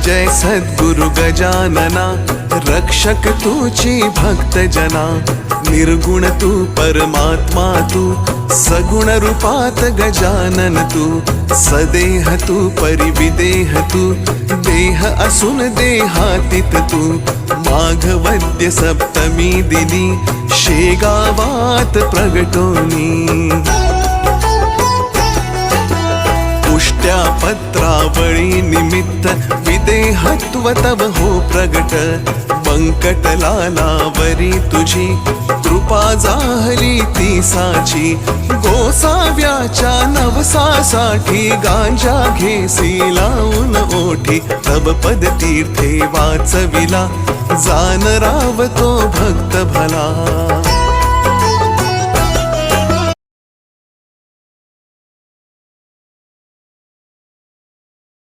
जय सद्गुरु गजानना, रक्षक तूची भक्त जना। निर्गुण तू परमात्मा तू, सगुण रूपात गजानन तू। सदेह तू परिविदेह तू, देह असून देहातीत तू। माघवद्य सप्तमी दिनी, शेगावात प्रगटोनी। पुष्ट्या पत्रावळी निमित्त, विदेहत्व तव हो प्रगट। बंकटलालावरी तुझी, कृपा जाहली ती साची। गोसाव्याच्या नवसासाठी, गांजा घेसी लावून ओठी। तव पद तीर्थे वाचविला, जान रावतो भक्त भला।